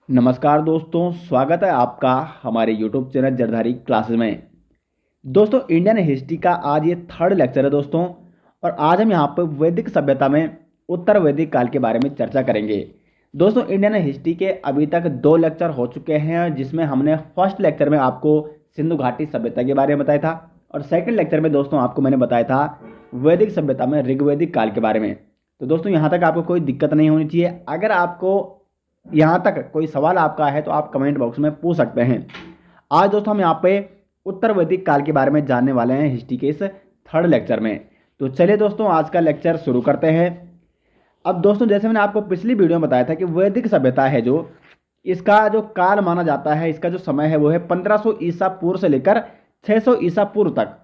नमस्कार दोस्तों, स्वागत है आपका हमारे YouTube चैनल जरधारी क्लासेस में। दोस्तों, इंडियन हिस्ट्री का आज ये थर्ड लेक्चर है दोस्तों। और आज हम यहाँ पर वैदिक सभ्यता में उत्तर वैदिक काल के बारे में चर्चा करेंगे। दोस्तों, इंडियन हिस्ट्री के अभी तक 2 लेक्चर हो चुके हैं, जिसमें हमने फर्स्ट लेक्चर में आपको सिंधु घाटी सभ्यता के बारे में बताया था और सेकेंड लेक्चर में दोस्तों आपको मैंने बताया था वैदिक सभ्यता में ऋग्वैदिक काल के बारे में। तो दोस्तों, यहाँ तक आपको कोई दिक्कत नहीं होनी चाहिए। अगर आपको यहाँ तक कोई सवाल आपका है तो आप कमेंट बॉक्स में पूछ सकते हैं। आज दोस्तों हम यहाँ पे उत्तर वैदिक काल के बारे में जानने वाले हैं हिस्ट्री के इस थर्ड लेक्चर में। तो चलिए दोस्तों, आज का लेक्चर शुरू करते हैं। अब दोस्तों, जैसे मैंने आपको पिछली वीडियो में बताया था कि वैदिक सभ्यता है जो इसका जो काल माना जाता है, इसका जो समय है वो है 1500 ईसा पूर्व से लेकर 600 ईसा पूर्व तक।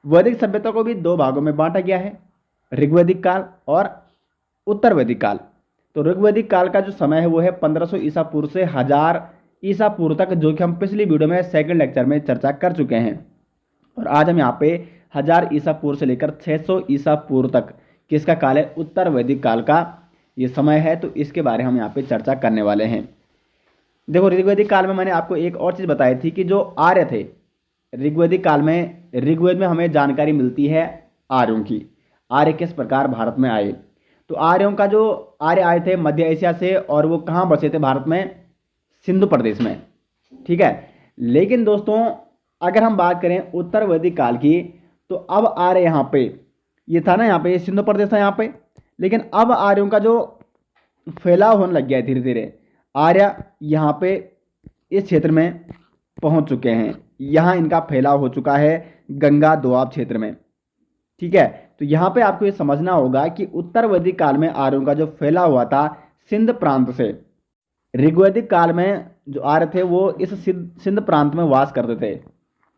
वैदिक सभ्यता को भी 2 भागों में बांटा गया है, ऋग्वैदिक काल और उत्तर वैदिक काल। तो ऋग्वैदिक काल का जो समय है वो है 1500 ईसा पूर्व से 1000 ईसा पूर्व तक, जो कि हम पिछली वीडियो में सेकंड लेक्चर में चर्चा कर चुके हैं। और आज हम यहाँ पे 1000 ईसा पूर्व से लेकर 600 ईसा पूर्व तक किसका काल है, उत्तर वैदिक काल का ये समय है। तो इसके बारे में हम यहाँ पे चर्चा करने वाले हैं। देखो, ऋग्वैदिक काल में मैंने आपको एक और चीज़ बताई थी कि जो आर्य थे ऋग्वैदिक काल में, ऋग्वेद में हमें जानकारी मिलती है आर्यों की। आर्य किस प्रकार भारत में आए। तो आर्यों का जो आर्य आए थे मध्य एशिया से, और वो कहाँ बसे थे भारत में, सिंधु प्रदेश में। ठीक है। लेकिन दोस्तों, अगर हम बात करें उत्तर वैदिक काल की, तो अब आर्य यहाँ पे, ये था ना यहाँ पे, सिंधु प्रदेश था यहाँ पे, लेकिन अब आर्यों का जो फैलाव होने लग गया है धीरे धीरे। आर्य यहाँ पे इस क्षेत्र में पहुँच चुके हैं। यहाँ इनका फैलाव हो चुका है गंगा दोआब क्षेत्र में। ठीक है। तो यहाँ पे आपको ये समझना होगा कि उत्तर वैदिक काल में आर्यों का जो फैला हुआ था सिंध प्रांत से, ऋग्वैदिक काल में जो आर्य थे वो इस सिंध प्रांत में वास करते थे,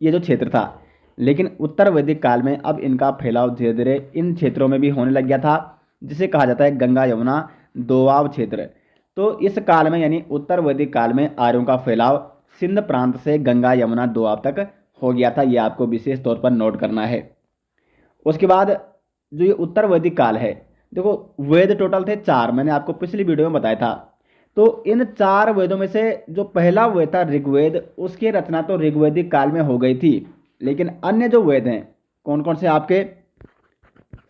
ये जो क्षेत्र था। लेकिन उत्तर वैदिक काल में अब इनका फैलाव धीरे धीरे इन क्षेत्रों में भी होने लग गया था, जिसे कहा जाता है गंगा यमुना दोआब क्षेत्र। तो इस काल में यानी उत्तर वैदिक काल में आर्यों का फैलाव सिंध प्रांत से गंगा यमुना दोआब तक हो गया था। ये आपको विशेष तौर पर नोट करना है। उसके बाद जो ये उत्तर वैदिक काल है, देखो वेद टोटल थे 4, मैंने आपको पिछली वीडियो में बताया था। तो इन 4 वेदों में से जो पहला वेद था ऋग्वेद, उसकी रचना तो ऋग्वैदिक काल में हो गई थी। लेकिन अन्य जो वेद हैं कौन कौन से आपके,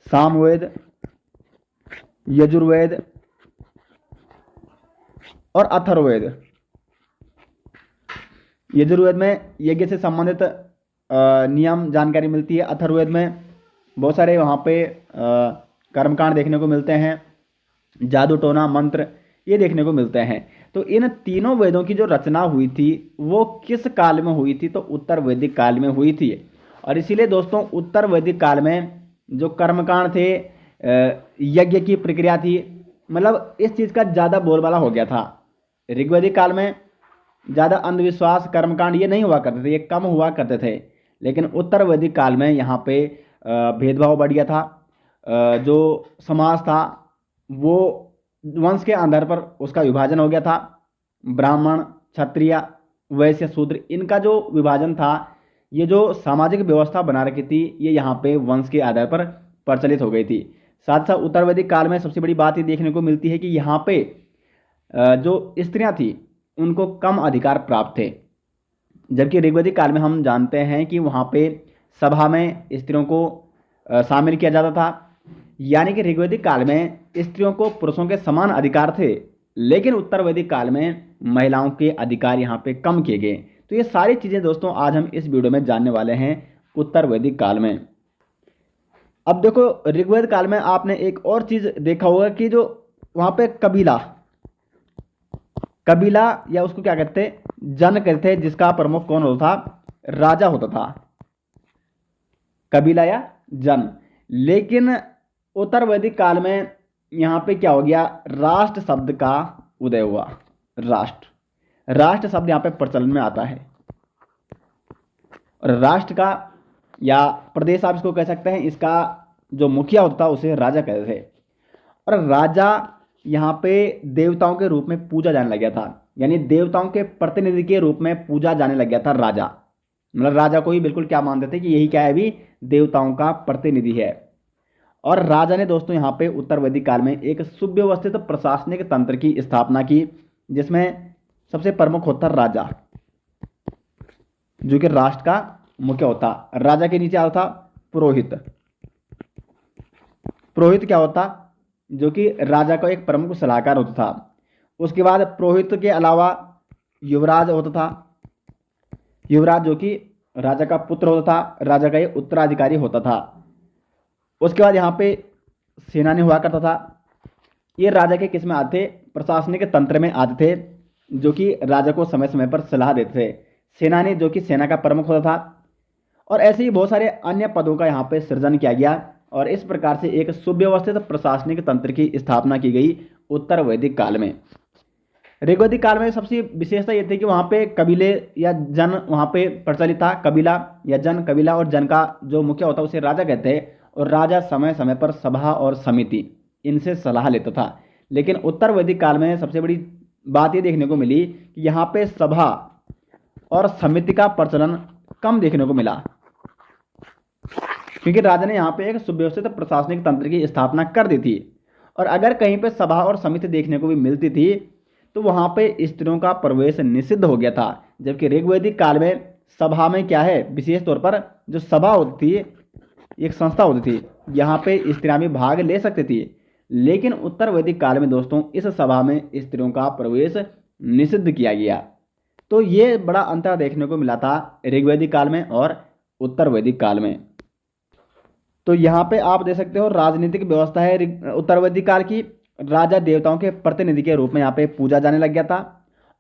सामवेद, यजुर्वेद और अथर्ववेद। यजुर्वेद में यज्ञ से संबंधित नियम जानकारी मिलती है। अथर्ववेद में बहुत सारे वहाँ पे कर्मकांड देखने को मिलते हैं, जादू टोना मंत्र ये देखने को मिलते हैं। तो इन तीनों वेदों की जो रचना हुई थी वो किस काल में हुई थी, तो उत्तर वैदिक काल में हुई थी। और इसीलिए दोस्तों उत्तर वैदिक काल में जो कर्मकांड थे, यज्ञ की प्रक्रिया थी, मतलब इस चीज़ का ज़्यादा बोलबाला हो गया था। ऋग्वैदिक काल में ज़्यादा अंधविश्वास कर्मकांड ये नहीं हुआ करते थे, ये कम हुआ करते थे। लेकिन उत्तर वैदिक काल में यहाँ पे भेदभाव बढ़ गया था। जो समाज था वो वंश के आधार पर उसका विभाजन हो गया था। ब्राह्मण, क्षत्रिय, वैश्य, शूद्र, इनका जो विभाजन था, ये जो सामाजिक व्यवस्था बना रखी थी, ये यहाँ पे वंश के आधार पर प्रचलित हो गई थी। साथ साथ उत्तर वैदिक काल में सबसे बड़ी बात ये देखने को मिलती है कि यहाँ पे जो स्त्रियाँ थी उनको कम अधिकार प्राप्त थे। जबकि ऋग्वैदिक काल में हम जानते हैं कि वहाँ पे सभा में स्त्रियों को शामिल किया जाता था। यानी कि ऋग्वैदिक काल में स्त्रियों को पुरुषों के समान अधिकार थे, लेकिन उत्तर वैदिक काल में महिलाओं के अधिकार यहाँ पे कम किए गए। तो ये सारी चीज़ें दोस्तों आज हम इस वीडियो में जानने वाले हैं उत्तर वैदिक काल में। अब देखो, ऋग्वेद काल में आपने एक और चीज़ देखा होगा कि जो वहाँ पे कबीला कबीला या उसको क्या कहते हैं, जन कहते हैं, जिसका प्रमुख कौन होता था, राजा होता था, कबीला या जन। लेकिन उत्तर वैदिक काल में यहाँ पे क्या हो गया, राष्ट्र शब्द का उदय हुआ। राष्ट्र शब्द यहाँ पे प्रचलन में आता है। और राष्ट्र का या प्रदेश आप इसको कह सकते हैं, इसका जो मुखिया होता था उसे राजा कहते थे। और राजा यहाँ पे देवताओं के रूप में पूजा जाने लग गया था, यानी देवताओं के प्रतिनिधि के रूप में पूजा जाने लग गया था राजा। मतलब राजा को ही बिल्कुल क्या मानते थे कि यही क्या है, अभी देवताओं का प्रतिनिधि है। और राजा ने दोस्तों यहाँ पे उत्तर वैदिक काल में एक सुव्यवस्थित प्रशासनिक तंत्र की स्थापना की, जिसमें सबसे प्रमुख होता राजा, जो कि राष्ट्र का मुख्य होता। राजा के नीचे आता था पुरोहित। पुरोहित क्या होता, जो कि राजा का एक प्रमुख सलाहकार होता था। उसके बाद पुरोहित के अलावा युवराज होता था। युवराज जो कि राजा का पुत्र होता था, राजा का एक उत्तराधिकारी होता था। उसके बाद यहाँ पे सेनानी हुआ करता था। ये राजा के किस में आते थे, प्रशासनिक तंत्र में आते थे, जो कि राजा को समय समय पर सलाह देते थे। सेनानी जो कि सेना का प्रमुख होता था। और ऐसे ही बहुत सारे अन्य पदों का यहाँ पे सृजन किया गया और इस प्रकार से एक सुव्यवस्थित प्रशासनिक तंत्र की स्थापना की गई उत्तर वैदिक काल में। ऋग्वैदिक काल में सबसे विशेषता ये थी कि वहाँ पे कबीले या जन वहाँ पे प्रचलित था। कबीला या जन, कबीला और जन का जो मुख्य होता है उसे राजा कहते हैं। और राजा समय समय पर सभा और समिति इनसे सलाह लेता था। लेकिन उत्तर वैदिक काल में सबसे बड़ी बात ये देखने को मिली कि यहाँ पे सभा और समिति का प्रचलन कम देखने को मिला, क्योंकि राजा ने यहाँ पे एक सुव्यवस्थित प्रशासनिक तंत्र की स्थापना कर दी थी। और अगर कहीं पे सभा और समिति देखने को भी मिलती थी तो वहाँ पे स्त्रियों का प्रवेश निषिद्ध हो गया था। जबकि ऋग्वैदिक काल में सभा में क्या है, विशेष तौर पर जो सभा होती थी, एक संस्था होती थी, यहाँ पे स्त्रियां भी भाग ले सकती थी। लेकिन उत्तर वैदिक काल में दोस्तों इस सभा में स्त्रियों का प्रवेश निषिद्ध किया गया। तो ये बड़ा अंतर देखने को मिला था ऋग्वैदिक काल में और उत्तर वैदिक काल में। तो यहाँ पे आप देख सकते हो राजनीतिक व्यवस्था है उत्तर वैदिक काल की। राजा देवताओं के प्रतिनिधि के रूप में यहाँ पे पूजा जाने लग गया था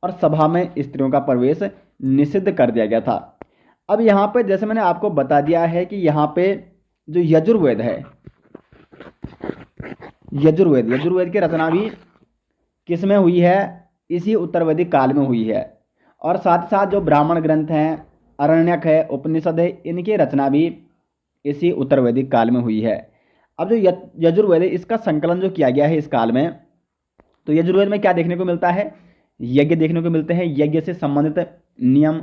और सभा में स्त्रियों का प्रवेश निषिद्ध कर दिया गया था। अब यहाँ पे जैसे मैंने आपको बता दिया है कि यहाँ पे जो यजुर्वेद है, यजुर्वेद की रचना भी किस में हुई है, इसी उत्तर वैदिक काल में हुई है। और साथ ही साथ जो ब्राह्मण ग्रंथ हैं, अरण्यक है, उपनिषद है, इनकी रचना भी इसी उत्तर वैदिक काल में हुई है। अब जो यजुर्वेद है इसका संकलन जो किया गया है इस काल में, तो यजुर्वेद में क्या देखने को मिलता है, यज्ञ देखने को मिलते हैं। यज्ञ से संबंधित नियम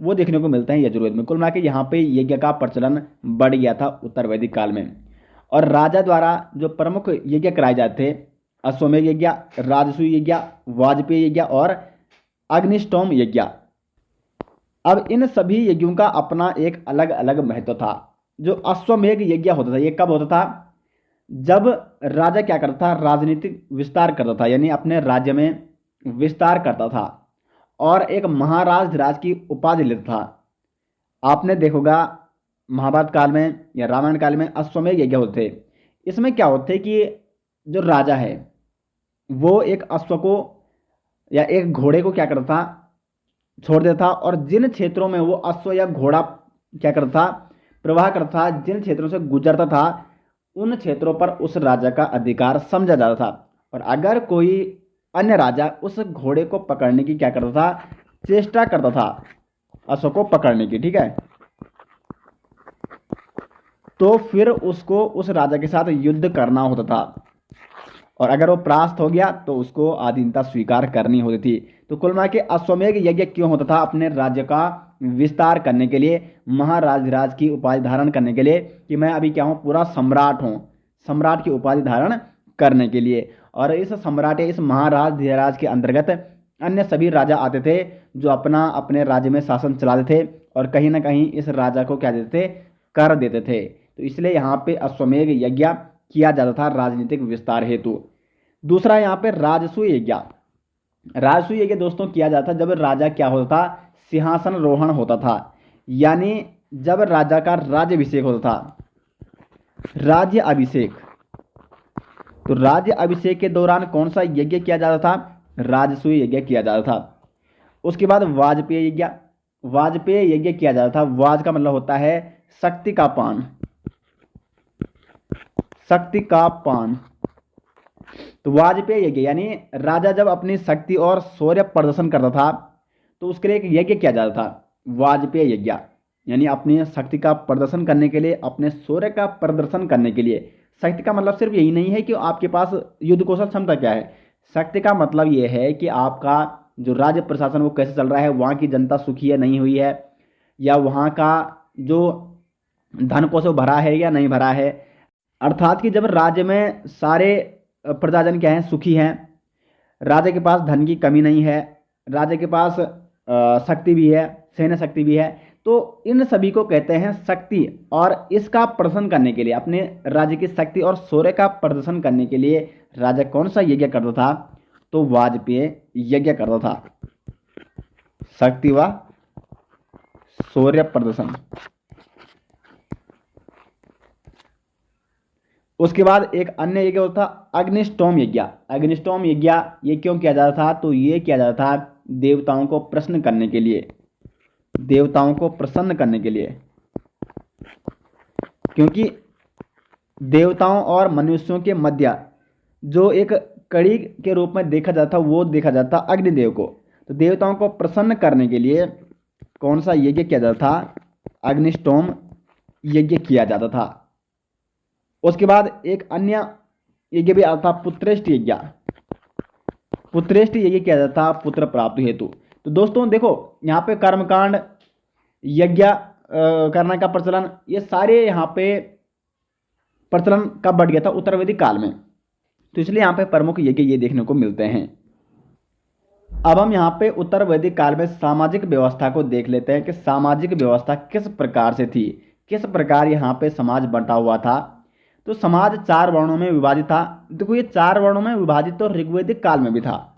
वो देखने को मिलते हैं यजुर्वेद में। कुल मिला के यहाँ पे यज्ञ का प्रचलन बढ़ गया था उत्तर वैदिक काल में। और राजा द्वारा जो प्रमुख यज्ञ कराए जाते थे, अश्वमेध यज्ञ, राजसूय यज्ञ, वाजपेयी यज्ञ और अग्निष्टोम यज्ञ। अब इन सभी यज्ञों का अपना एक अलग अलग महत्व था। जो अश्वमेध यज्ञ होता था ये कब होता था, जब राजा क्या करता था, राजनीतिक विस्तार करता था, यानी अपने राज्य में विस्तार करता था और एक महाराज की उपाधि लेता था। आपने देखोगा महाभारत काल में या रामायण काल में अश्वमेध यज्ञ होते थे। इसमें क्या होते कि जो राजा है वो एक अश्व को या एक घोड़े को क्या करता था, छोड़ देता था। और जिन क्षेत्रों में वो अश्व या घोड़ा क्या करता था, प्रवाह करता था, जिन क्षेत्रों से गुजरता था, उन क्षेत्रों पर उस राजा का अधिकार समझा जाता था। और अगर कोई अन्य राजा उस घोड़े को पकड़ने की क्या करता था, चेष्टा करता था अश्व को पकड़ने की, ठीक है, तो फिर उसको उस राजा के साथ युद्ध करना होता था। और अगर वो परास्त हो गया तो उसको आधीनता स्वीकार करनी होती थी। तो कुल मिला के अश्वमेध यज्ञ क्यों होता था, अपने राज्य का विस्तार करने के लिए, महाराज की उपाधि धारण करने के लिए, कि मैं अभी क्या हूँ, पूरा सम्राट हूँ, सम्राट की उपाधि धारण करने के लिए। और इस सम्राट या इस महाराज के अंतर्गत अन्य सभी राजा आते थे जो अपना अपने राज्य में शासन चलाते थे और कहीं ना कहीं इस राजा को क्या देते थे, कर देते थे। तो इसलिए यहाँ पे अश्वमेध यज्ञ किया जाता था राजनीतिक विस्तार हेतु। दूसरा यहाँ पे राजसूय यज्ञ। राजसूय यज्ञ दोस्तों किया जाता जब राजा क्या होता था, सिंहासन रोहण होता था, यानी जब राजा का राज्याभिषेक होता था, राज्य अभिषेक। तो राज्य अभिषेक के दौरान कौन सा यज्ञ किया जाता था, राजसूय यज्ञ किया जाता था। उसके बाद वाजपेयी यज्ञ, वाजपेयी यज्ञ किया जाता था। वाज का मतलब होता है शक्ति का पान, शक्ति का पान। तो वाजपेयी यज्ञ यानी राजा जब अपनी शक्ति और शौर्य प्रदर्शन करता था तो उसके लिए एक यज्ञ किया जाता था, वाजपेयी यज्ञ, यानी अपनी शक्ति का प्रदर्शन करने के लिए, अपने शौर्य का प्रदर्शन करने के लिए। शक्ति का मतलब सिर्फ यही नहीं है कि आपके पास युद्ध कौशल क्षमता क्या है। शक्ति का मतलब यह है कि आपका जो राज्य प्रशासन वो कैसे चल रहा है, वहाँ की जनता सुखी है नहीं हुई है, या वहाँ का जो धन कोष भरा है या नहीं भरा है। अर्थात कि जब राज्य में सारे प्रजाजन क्या हैं, सुखी हैं, राजा के पास धन की कमी नहीं है, राजा के पास शक्ति भी है, सैन्य शक्ति भी है, तो इन सभी को कहते हैं शक्ति। और इसका प्रदर्शन करने के लिए, अपने राज्य की शक्ति और शौर्य का प्रदर्शन करने के लिए राजा कौन सा यज्ञ करता था? तो वाजपेय यज्ञ करता था, शक्ति व शौर्य प्रदर्शन। उसके बाद एक अन्य यज्ञ होता था अग्निष्टोम यज्ञ। अग्निष्टोम यज्ञ ये क्यों किया जाता था? तो ये किया जाता था देवताओं को प्रसन्न करने के लिए, देवताओं को प्रसन्न करने के लिए, क्योंकि देवताओं और मनुष्यों के मध्य जो एक कड़ी के रूप में देखा जाता वो देखा जाता अग्निदेव को। तो देवताओं को प्रसन्न करने के लिए कौन सा यज्ञ किया जाता था? अग्निष्टोम यज्ञ किया जाता था। उसके बाद एक अन्य यज्ञ भी आता था पुत्रेष्ट यज्ञ। पुत्रेष्ट यज्ञ किया जाता था पुत्र प्राप्ति हेतु। तो दोस्तों देखो, यहाँ पे कर्मकांड, यज्ञ करने का प्रचलन, ये सारे यहाँ पे प्रचलन कब बढ़ गया था? उत्तर वैदिक काल में। तो इसलिए यहाँ पे प्रमुख यज्ञ ये देखने को मिलते हैं। अब हम यहाँ पे उत्तर वैदिक काल में सामाजिक व्यवस्था को देख लेते हैं कि सामाजिक व्यवस्था किस प्रकार से थी, किस प्रकार यहाँ पे समाज बंटा हुआ था। तो समाज 4 वर्णों में विभाजित था। देखो, ये 4 वर्णों में विभाजित तो ऋग्वैदिक काल में भी था,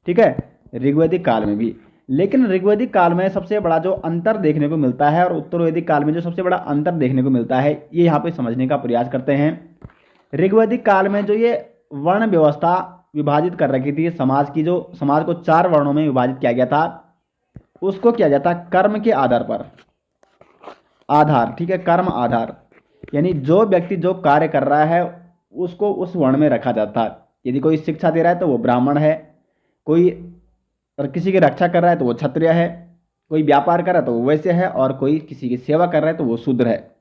ठीक है, ऋग्वैदिक काल में भी। लेकिन ऋग्वैदिक काल में सबसे बड़ा जो अंतर देखने को मिलता है और उत्तर वैदिक काल में जो सबसे बड़ा अंतर देखने को मिलता है, ये यहाँ पे समझने का प्रयास करते हैं। ऋग्वैदिक काल में जो ये वर्ण व्यवस्था विभाजित कर रखी थी समाज की, जो समाज को 4 वर्णों में विभाजित किया गया था, उसको किया जाता कर्म के आधार पर, आधार, ठीक है, कर्म आधार। यानी जो व्यक्ति जो कार्य कर रहा है उसको उस वर्ण में रखा जाता है। यदि कोई शिक्षा दे रहा है तो वो ब्राह्मण है, कोई और किसी की रक्षा कर रहा है तो वो क्षत्रिय है, कोई व्यापार कर रहा है तो वो वैश्य है, और कोई किसी की सेवा कर रहा है तो वो शूद्र है।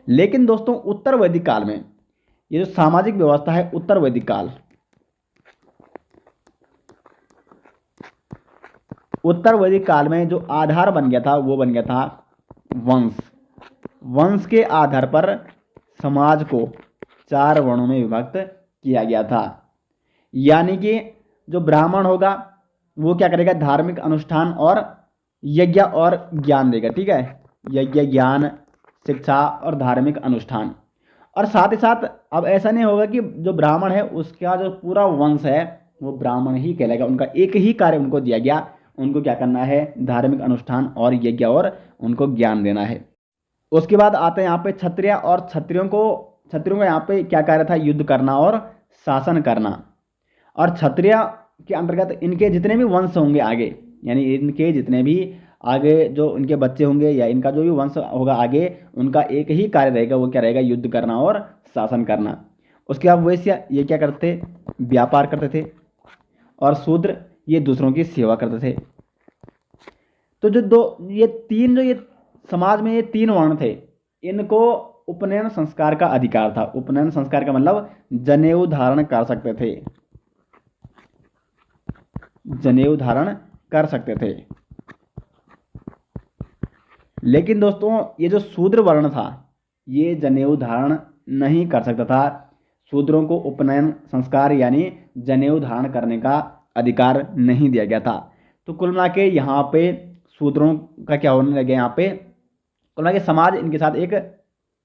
लेकिन दोस्तों उत्तर वैदिक काल में ये जो सामाजिक व्यवस्था है, उत्तर वैदिक काल, उत्तर वैदिक काल में जो आधार बन गया था वो बन गया था वंश। वंश के आधार पर समाज को 4 वर्णों में विभक्त किया गया था। यानी कि जो ब्राह्मण होगा वो क्या करेगा? धार्मिक अनुष्ठान और यज्ञ और ज्ञान देगा, ठीक है, यज्ञ, ज्ञान, शिक्षा और धार्मिक अनुष्ठान। और साथ ही साथ अब ऐसा नहीं होगा कि जो ब्राह्मण है उसका जो पूरा वंश है वो ब्राह्मण ही कहलाएगा। उनका एक ही कार्य उनको दिया गया, उनको क्या करना है? धार्मिक अनुष्ठान और यज्ञ और उनको ज्ञान देना है। उसके बाद आते हैं यहाँ पे क्षत्रिय, और क्षत्रियों का यहाँ पे क्या कार्य था? युद्ध करना और शासन करना। और क्षत्रिय के अंतर्गत इनके जितने भी वंश होंगे आगे, यानी इनके जितने भी आगे जो इनके बच्चे होंगे या इनका जो भी वंश होगा आगे, उनका एक ही कार्य रहेगा, वो क्या रहेगा? युद्ध करना और शासन करना। उसके बाद वैश्य ये क्या करते? व्यापार करते थे। और शूद्र ये दूसरों की सेवा करते थे। तो ये समाज में ये 3 वर्ण थे, इनको उपनयन संस्कार का अधिकार था। उपनयन संस्कार का मतलब जनेऊ धारण कर सकते थे, जनेऊ धारण कर सकते थे। लेकिन दोस्तों ये जो शूद्र वर्ण था ये जनेऊ धारण नहीं कर सकता था। शूद्रों को उपनयन संस्कार यानी जनेऊ धारण करने का अधिकार नहीं दिया गया था। तो कुल मिला के यहाँ पे शूद्रों का क्या होने लगे? यहाँ पे कुल मिला के समाज इनके साथ एक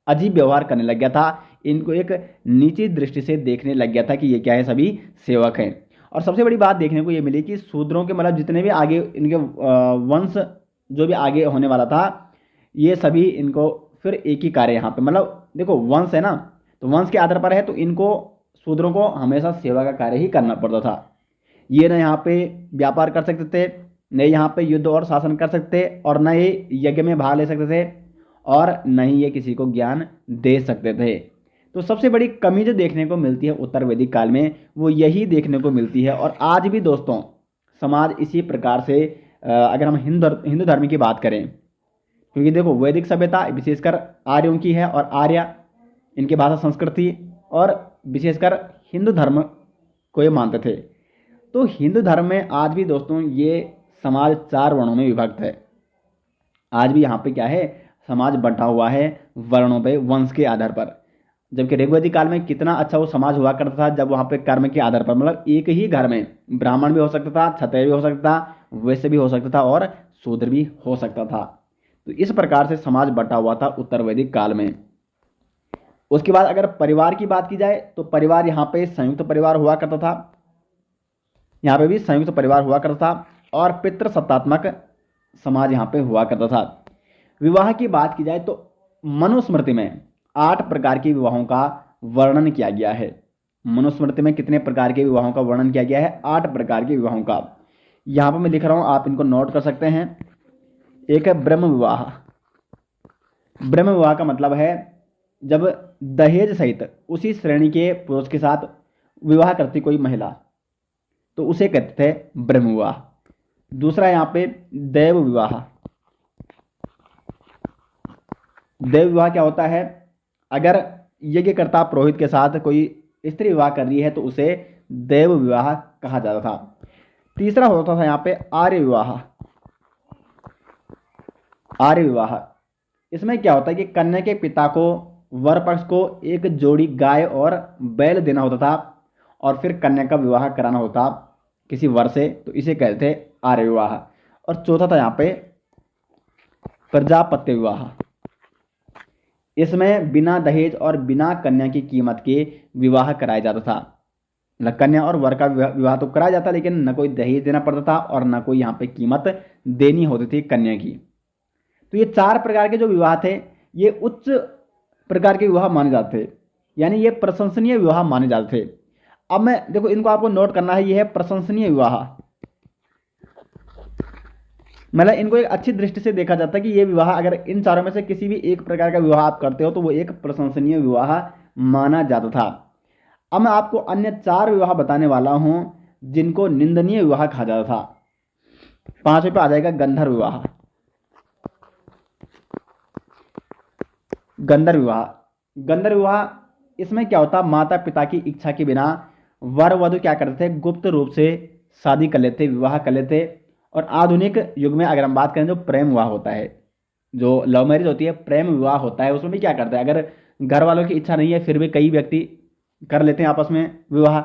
अजीब व्यवहार करने लग गया था, इनको एक नीची दृष्टि से देखने लग गया था कि ये क्या है? सभी सेवक हैं। और सबसे बड़ी बात देखने को ये मिली कि शूद्रों के मतलब जितने भी आगे इनके वंश जो भी आगे होने वाला था, ये सभी इनको फिर एक ही कार्य यहाँ पे, मतलब देखो वंश है ना, तो वंश के आधार पर है, तो इनको शूद्रों को हमेशा सेवा का कार्य ही करना पड़ता था। ये न यहाँ पे व्यापार कर सकते थे, न यहाँ पे युद्ध और शासन कर सकते, और न ही यज्ञ में भाग ले सकते थे, और न ही ये किसी को ज्ञान दे सकते थे। तो सबसे बड़ी कमी जो देखने को मिलती है उत्तर वैदिक काल में वो यही देखने को मिलती है। और आज भी दोस्तों समाज इसी प्रकार से, अगर हम हिंदू धर्म की बात करें, क्योंकि देखो वैदिक सभ्यता विशेषकर आर्यों की है, और आर्य इनके भाषा संस्कृति और विशेषकर हिंदू धर्म को ये मानते थे। तो हिंदू धर्म में आज भी दोस्तों ये समाज 4 वर्णों में विभक्त है। आज भी यहाँ पे क्या है? समाज बंटा हुआ है वर्णों पे, वंश के आधार पर। जबकि ऋग्वैदिक काल में कितना अच्छा वो समाज हुआ करता था, जब वहाँ पे कर्म के आधार पर मतलब एक ही घर में ब्राह्मण भी हो सकता था, क्षत्रिय भी हो सकता था, वैश्य भी हो सकता था और शूद्र भी हो सकता था। तो इस प्रकार से समाज बटा हुआ था उत्तर वैदिक काल में। उसके बाद अगर परिवार की बात की जाए तो परिवार यहाँ पे संयुक्त परिवार हुआ करता था, यहाँ पे भी संयुक्त परिवार हुआ करता था और पितृसत्तात्मक समाज यहाँ पे हुआ करता था। विवाह की बात की जाए तो मनुस्मृति में 8 प्रकार के विवाहों का वर्णन किया गया है। मनुस्मृति में कितने प्रकार के विवाहों का वर्णन किया गया है? 8 प्रकार के विवाहों का। यहाँ पर मैं लिख रहा हूँ, आप इनको नोट कर सकते हैं। एक है ब्रह्म विवाह। ब्रह्म विवाह का मतलब है जब दहेज सहित उसी श्रेणी के पुरुष के साथ विवाह करती कोई महिला, तो उसे कहते थे ब्रह्म विवाह। दूसरा यहाँ पे देव विवाह। देव विवाह क्या होता है? अगर यज्ञकर्ता पुरोहित के साथ कोई स्त्री विवाह कर रही है तो उसे देव विवाह कहा जाता था। तीसरा होता था यहाँ पे आर्य विवाह। आर्य विवाह, इसमें क्या होता है कि कन्या के पिता को वर पक्ष को एक जोड़ी गाय और बैल देना होता था और फिर कन्या का विवाह कराना होता किसी वर से, तो इसे कहते थे आर्य विवाह। और चौथा था यहाँ पे प्रजापत्य विवाह। इसमें बिना दहेज और बिना कन्या की कीमत के विवाह कराया जाता था। मतलब कन्या और वर का विवाह तो कराया जाता, लेकिन न कोई दहेज देना पड़ता था और न कोई यहाँ पे कीमत देनी होती थी कन्या की। तो ये 4 प्रकार के जो विवाह थे ये उच्च प्रकार के विवाह माने जाते थे, यानी ये प्रशंसनीय विवाह माने जाते थे। अब मैं देखो इनको आपको नोट करना है, ये है प्रशंसनीय विवाह। मतलब इनको एक अच्छी दृष्टि से देखा जाता है कि ये विवाह अगर इन चारों में से किसी भी एक प्रकार का विवाह आप करते हो तो वो एक प्रशंसनीय विवाह माना जाता था। अब मैं आपको अन्य 4 विवाह बताने वाला हूं जिनको निंदनीय विवाह कहा जाता था। 5वें पे आ जाएगा गंधर्व विवाह। गंधर्व विवाह, गंधर्व विवाह इसमें क्या होता, माता पिता की इच्छा के बिना वर वधु क्या करते थे, गुप्त रूप से शादी कर लेते, विवाह कर लेते। और आधुनिक युग में अगर हम बात करें जो प्रेम विवाह होता है, जो लव मैरिज होती है, प्रेम विवाह होता है, उसमें भी क्या करते हैं, अगर घर वालों की इच्छा नहीं है फिर भी कई व्यक्ति कर लेते हैं आपस में विवाह।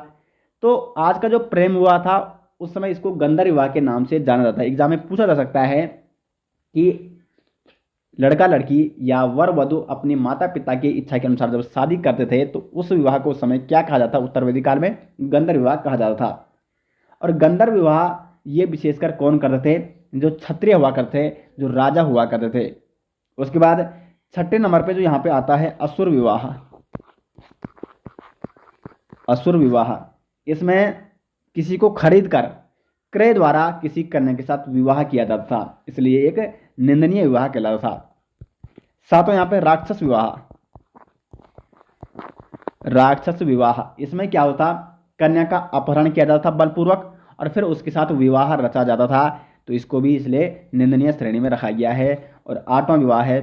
तो आज का जो प्रेम विवाह था उस समय इसको गंधर्व विवाह के नाम से जाना जाता है। एग्जाम में पूछा जा सकता है कि लड़का लड़की या वर वधु अपने माता पिता की इच्छा के अनुसार जब शादी करते थे तो उस विवाह को उस समय क्या कहा जाता? उत्तर वैदिक काल में गंधर्व विवाह कहा जाता था। और गंधर्व विवाह ये विशेषकर कौन करते थे? जो क्षत्रिय हुआ करते थे, जो राजा हुआ करते थे। उसके बाद 6ठे नंबर पे जो यहाँ पे आता है असुर विवाह। असुर विवाह, इसमें किसी को खरीद कर क्रय द्वारा किसी कन्या के साथ विवाह किया जाता था, इसलिए एक निंदनीय विवाह कहलाता था। 7वां यहाँ पे राक्षस विवाह। राक्षस विवाह, इसमें क्या होता, कन्या का अपहरण किया जाता था बलपूर्वक और फिर उसके साथ विवाह रचा जाता था, तो इसको भी इसलिए निंदनीय श्रेणी में रखा गया है। और 8वां विवाह है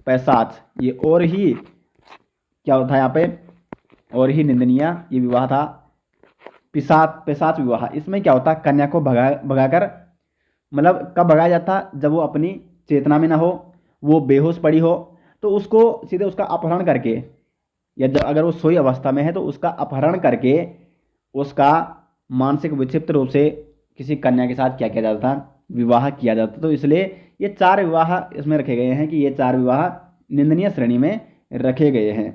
पैशाच। ये और ही क्या होता है यहाँ पे, और ही निंदनीय ये विवाह था पिशाच विवाह। इसमें क्या होता, कन्या को भगाकर, मतलब कब भगाया जाता, जब वो अपनी चेतना में ना हो, वो बेहोश पड़ी हो, तो उसको सीधे उसका अपहरण करके, या जब अगर वो सोई अवस्था में है तो उसका अपहरण करके उसका मानसिक विक्षिप्त रूप से किसी कन्या के साथ क्या किया जाता था, विवाह किया जाता। तो इसलिए ये 4 विवाह इसमें रखे गए हैं कि ये 4 विवाह निंदनीय श्रेणी में रखे गए हैं।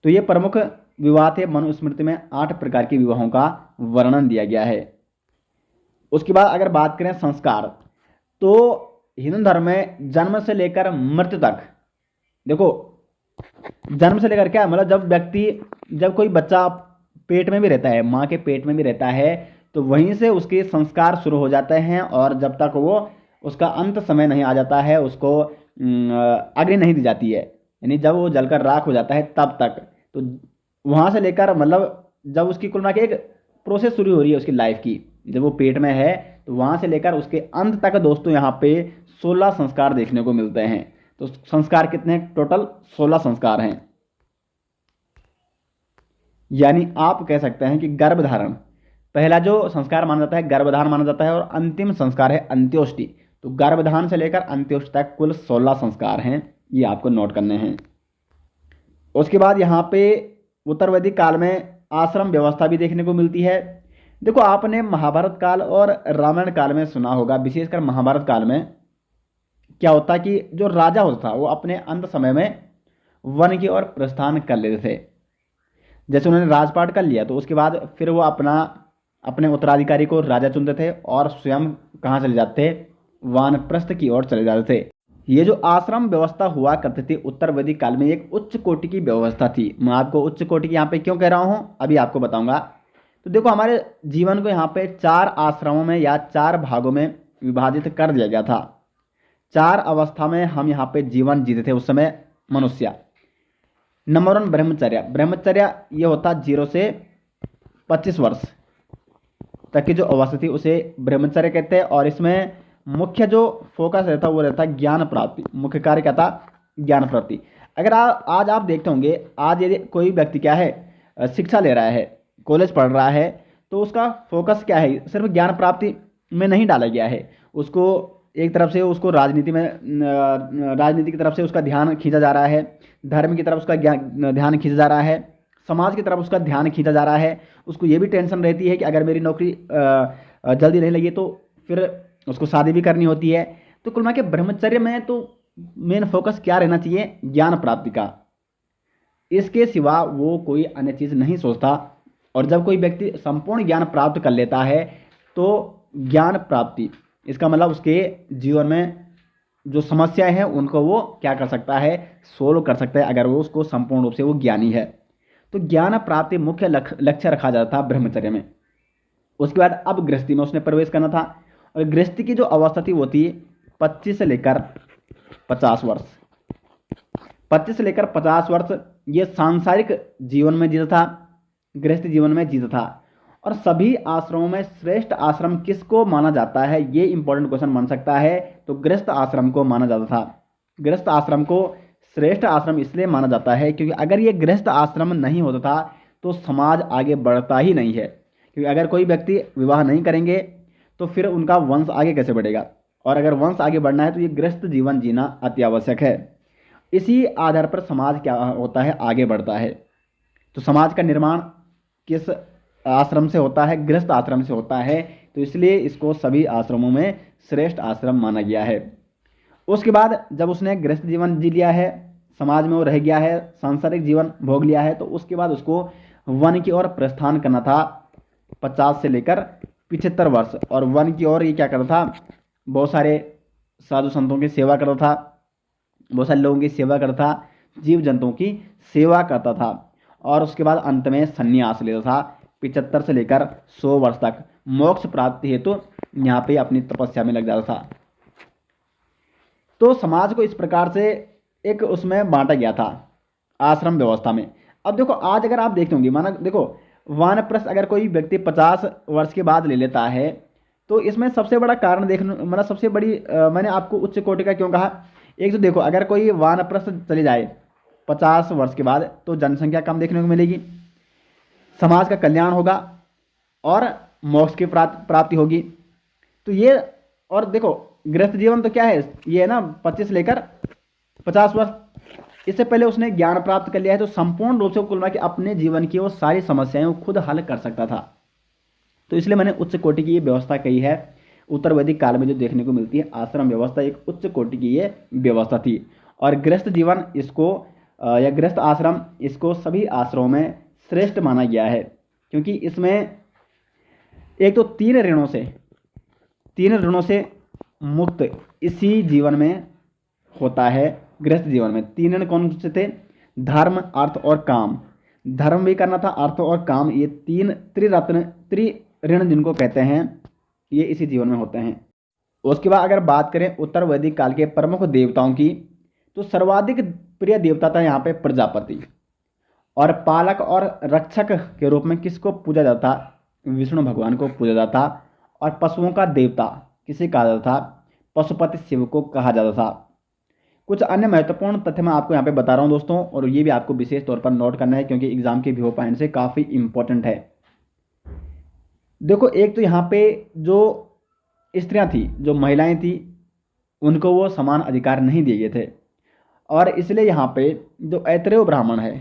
तो ये प्रमुख विवाह थे। मनुस्मृति में 8 प्रकार के विवाहों का वर्णन दिया गया है। उसके बाद अगर बात करें संस्कार, तो हिंदू धर्म में जन्म से लेकर मृत्यु तक, देखो जन्म से लेकर क्या मतलब, जब कोई बच्चा पेट में भी रहता है, माँ के पेट में भी रहता है, तो वहीं से उसके संस्कार शुरू हो जाते हैं और जब तक वो उसका अंत समय नहीं आ जाता है, उसको अग्नि नहीं दी जाती है, यानी जब वो जलकर राख हो जाता है तब तक। तो वहाँ से लेकर मतलब जब उसकी कुल मिला के एक प्रोसेस शुरू हो रही है उसकी लाइफ की, जब वो पेट में है, तो वहाँ से लेकर उसके अंत तक दोस्तों यहाँ पे 16 संस्कार देखने को मिलते हैं। तो संस्कार कितने हैं? टोटल 16 संस्कार हैं। यानी आप कह सकते हैं कि गर्भधारण पहला जो संस्कार माना जाता है, गर्भधारण माना जाता है, और अंतिम संस्कार है अंत्योष्टि। तो गर्भधारण से लेकर अंत्योष्टि तक कुल 16 संस्कार हैं, ये आपको नोट करने हैं। उसके बाद यहाँ पे उत्तर वैदिक काल में आश्रम व्यवस्था भी देखने को मिलती है। देखो आपने महाभारत काल और रामायण काल में सुना होगा, विशेषकर महाभारत काल में क्या होता कि जो राजा होता था वो अपने अंत समय में वन की ओर प्रस्थान कर लेते थे। जैसे उन्होंने राजपाट कर लिया तो उसके बाद फिर वो अपने उत्तराधिकारी को राजा चुनते थे और स्वयं कहाँ चले जाते थे, वानप्रस्थ की ओर चले जाते थे। ये जो आश्रम व्यवस्था हुआ करती थी उत्तर वैदिक काल में, एक उच्च कोटि की व्यवस्था थी। मैं आपको उच्च कोटि की यहाँ पे क्यों कह रहा हूँ अभी आपको बताऊंगा। तो देखो हमारे जीवन को यहाँ पे 4 आश्रमों में या 4 भागों में विभाजित कर दिया गया था। 4 अवस्था में हम यहाँ पे जीवन जीते थे उस समय मनुष्य। नंबर 1 ब्रह्मचर्य। ब्रह्मचर्य ये होता 0 से 25 वर्ष तक की जो अवस्था थी उसे ब्रह्मचर्य कहते हैं। और इसमें मुख्य जो फोकस रहता वो रहता ज्ञान प्राप्ति, मुख्य कार्य क्या था, ज्ञान प्राप्ति। अगर आज आप देखते होंगे, आज यदि कोई व्यक्ति क्या है शिक्षा ले रहा है, कॉलेज पढ़ रहा है, तो उसका फोकस क्या है, सिर्फ ज्ञान प्राप्ति में नहीं डाला गया है। उसको एक तरफ से उसको राजनीति की तरफ से उसका ध्यान खींचा जा रहा है, धर्म की तरफ उसका ध्यान खींचा जा रहा है, समाज की तरफ उसका ध्यान खींचा जा रहा है। उसको ये भी टेंशन रहती है कि अगर मेरी नौकरी जल्दी नहीं लगी तो फिर उसको शादी भी करनी होती है। तो कुल मिला के ब्रह्मचर्य में तो मेन फोकस क्या रहना चाहिए, ज्ञान प्राप्ति का। इसके सिवा वो कोई अन्य चीज़ नहीं सोचता। और जब कोई व्यक्ति संपूर्ण ज्ञान प्राप्त कर लेता है तो ज्ञान प्राप्ति इसका मतलब उसके जीवन में जो समस्याएं हैं उनको वो क्या कर सकता है, सोल्व कर सकता है, अगर वो उसको संपूर्ण रूप से वो ज्ञानी है। तो ज्ञान प्राप्ति मुख्य लक्ष्य रखा जाता था ब्रह्मचर्य में। उसके बाद अब गृहस्थी में उसने प्रवेश करना था। और गृहस्थी की जो अवस्था थी वो थी 25 से लेकर 50 वर्ष। 25 से लेकर 50 वर्ष ये सांसारिक जीवन में जीता था, गृहस्थ जीवन में जीता था। और सभी आश्रमों में श्रेष्ठ आश्रम किसको माना जाता है, ये इंपॉर्टेंट क्वेश्चन बन सकता है। तो गृहस्थ आश्रम को माना जाता था। गृहस्थ आश्रम को श्रेष्ठ आश्रम इसलिए माना जाता है क्योंकि अगर ये गृहस्थ आश्रम नहीं होता था तो समाज आगे बढ़ता ही नहीं है। क्योंकि अगर कोई व्यक्ति विवाह नहीं करेंगे तो फिर उनका वंश आगे कैसे बढ़ेगा, और अगर वंश आगे बढ़ना है तो ये गृहस्थ जीवन जीना अति आवश्यक है। इसी आधार पर समाज क्या होता है, आगे बढ़ता है। तो समाज का निर्माण किस आश्रम से होता है, गृहस्थ आश्रम से होता है। तो इसलिए इसको सभी आश्रमों में श्रेष्ठ आश्रम माना गया है। उसके बाद जब उसने गृहस्थ जीवन जी लिया है, समाज में वो रह गया है, सांसारिक जीवन भोग लिया है, तो उसके बाद उसको वन की ओर प्रस्थान करना था 50 से लेकर 75 वर्ष। और वन की ओर ये क्या करता था, बहुत सारे साधु संतों की सेवा करता था, बहुत सारे लोगों की सेवा करता था, जीव जंतुओं की सेवा करता था। और उसके बाद अंत में संन्यास लेता था 75 से लेकर 100 वर्ष तक। मोक्ष प्राप्ति हेतु यहाँ पे अपनी तपस्या में लग जाता था। तो समाज को इस प्रकार से एक उसमें बांटा गया था आश्रम व्यवस्था में। अब देखो आज अगर आप देखते होंगे, माना देखो वानप्रस्थ अगर कोई व्यक्ति 50 वर्ष के बाद ले लेता है तो इसमें सबसे बड़ा कारण देखने, मतलब सबसे बड़ी मैंने आपको उच्च कोटि का क्यों कहा, एक तो देखो अगर कोई वानप्रस्थ चले जाए 50 वर्ष के बाद तो जनसंख्या कम देखने को मिलेगी, समाज का कल्याण होगा और मोक्ष की प्राप्ति होगी। तो ये, और देखो गृहस्थ जीवन तो क्या है, ये है ना 25 से लेकर 50 वर्ष। इससे पहले उसने ज्ञान प्राप्त कर लिया है तो संपूर्ण रूप से कुल मिला के अपने जीवन की वो सारी समस्याएं वो खुद हल कर सकता था। तो इसलिए मैंने उच्च कोटि की ये व्यवस्था कही है। उत्तर वैदिक काल में जो देखने को मिलती है आश्रम व्यवस्था, एक उच्च कोटि की ये व्यवस्था थी। और गृहस्थ जीवन इसको या गृहस्थ आश्रम इसको सभी आश्रमों में श्रेष्ठ माना गया है क्योंकि इसमें एक तो 3 ऋणों से मुक्त इसी जीवन में होता है। गृहस्थ जीवन में 3 ऋण कौन से थे, धर्म, अर्थ और काम। धर्म भी करना था, अर्थ और काम, ये 3 त्रिऋण जिनको कहते हैं ये इसी जीवन में होते हैं। उसके बाद अगर बात करें उत्तर वैदिक काल के प्रमुख देवताओं की तो सर्वाधिक प्रिय देवता था यहाँ पे प्रजापति। और पालक और रक्षक के रूप में किसको पूजा जाता, विष्णु भगवान को पूजा जाता। और पशुओं का देवता किसे कहा जाता था, पशुपति शिव को कहा जाता था। कुछ अन्य महत्वपूर्ण तथ्य मैं आपको यहाँ पे बता रहा हूँ दोस्तों, और ये भी आपको विशेष तौर पर नोट करना है क्योंकि एग्जाम के व्यू पॉइंट से काफ़ी इंपॉर्टेंट है। देखो एक तो यहाँ पे जो स्त्रियाँ थी, जो महिलाएं थी, उनको वो समान अधिकार नहीं दिए गए थे। और इसलिए यहाँ पे जो ऐतरेय ब्राह्मण है,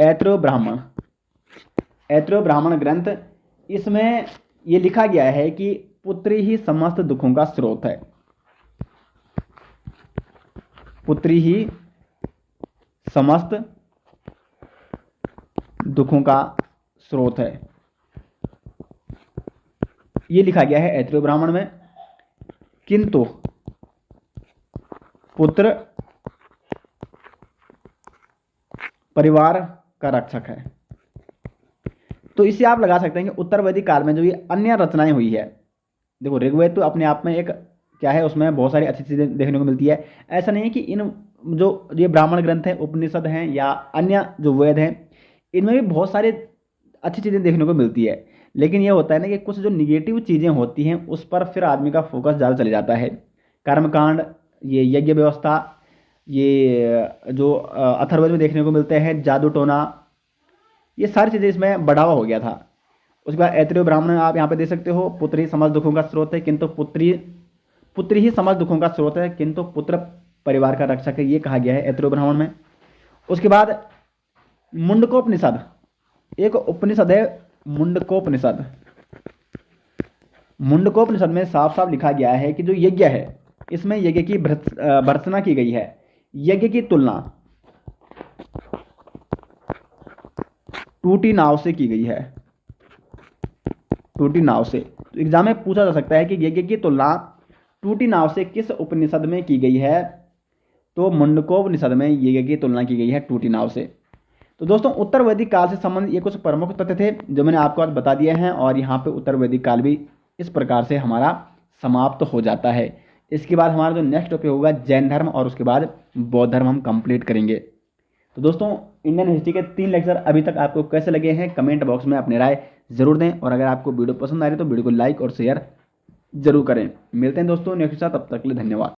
ऐतरेय ब्राह्मण ग्रंथ, इसमें ये लिखा गया है कि पुत्री ही समस्त दुखों का स्रोत है। पुत्री ही समस्त दुखों का स्रोत है, ये लिखा गया है ऐतरेय ब्राह्मण में। किंतु पुत्र परिवार का रक्षक है। तो इससे आप लगा सकते हैं कि उत्तर वैदिक काल में जो ये अन्य रचनाएं हुई है, देखो ऋग्वेद तो अपने आप में एक क्या है, उसमें बहुत सारी अच्छी चीज़ें देखने को मिलती है। ऐसा नहीं है कि इन जो ये ब्राह्मण ग्रंथ हैं, उपनिषद हैं या अन्य जो वेद हैं, इनमें भी बहुत सारी अच्छी चीज़ें देखने को मिलती है। लेकिन ये होता है ना कि कुछ जो निगेटिव चीज़ें होती हैं उस पर फिर आदमी का फोकस ज़्यादा चले जाता है। कर्मकांड, ये यज्ञ व्यवस्था, ये जो अथर्ववेद में देखने को मिलते हैं, जादू टोना, ये सारी चीज़ें इसमें बढ़ावा हो गया था। उसके बाद ऐतरेय ब्राह्मण आप यहाँ पे देख सकते हो, पुत्र ही समस्त दुखों का स्रोत है किंतु पुत्री ही समस्त दुखों का स्रोत है किंतु पुत्र परिवार का रक्षक है, ये कहा गया है ऐतरेय ब्राह्मण में। उसके बाद मुंडकोपनिषद, एक उपनिषद है मुंडकोपनिषद। मुंडकोपनिषद में साफ साफ लिखा गया है कि जो यज्ञ है, इसमें यज्ञ की भर्त्सना की गई है। यज्ञ की तुलना टूटी नाव से की गई है, टूटी नाव से। तो एग्जाम में पूछा जा सकता है कि यज्ञ की तुलना टूटी नाव से किस उपनिषद में की गई है? तो मुंडकोपनिषद में यज्ञ की तुलना की गई है टूटी नाव से। तो दोस्तों उत्तर वैदिक काल से संबंधित ये कुछ प्रमुख तथ्य थे जो मैंने आपको आज बता दिए हैं, और यहाँ पे उत्तर वैदिक काल भी इस प्रकार से हमारा समाप्त हो जाता है। इसके बाद हमारा जो नेक्स्ट टॉपिक होगा जैन धर्म, और उसके बाद बौद्ध धर्म हम कंप्लीट करेंगे। तो दोस्तों इंडियन हिस्ट्री के 3 लेक्चर अभी तक आपको कैसे लगे हैं, कमेंट बॉक्स में अपनी राय जरूर दें, और अगर आपको वीडियो पसंद आ रही है तो वीडियो को लाइक और शेयर जरूर करें। मिलते हैं दोस्तों नेक्स्ट साथ, तब तक के लिए धन्यवाद।